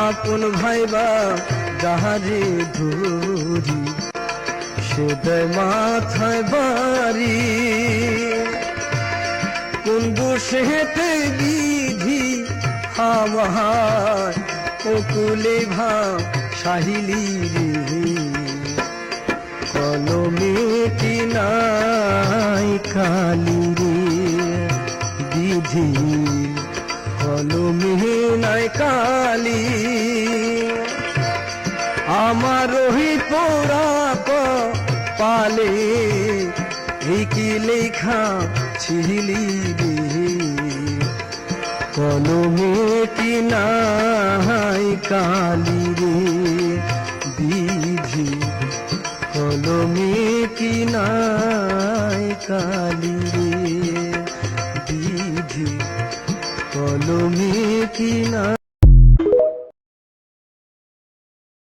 আপন ভাইবা যাহারে ধরি সে দেয় মাথায় বাড়ি। কোন দোষেতে বিধি আমার অকুলে সাহিলি রে, কলমে কি নাই কালি রে বিধি, কলমে নাই কালি। আমার রোহিত পোড়া পালে এই কি লেখা ছিলি রে, কলমে কি নাই কালি রে বিধি, কলমে কি নাই কালি রে বিধি, কলমে কি না।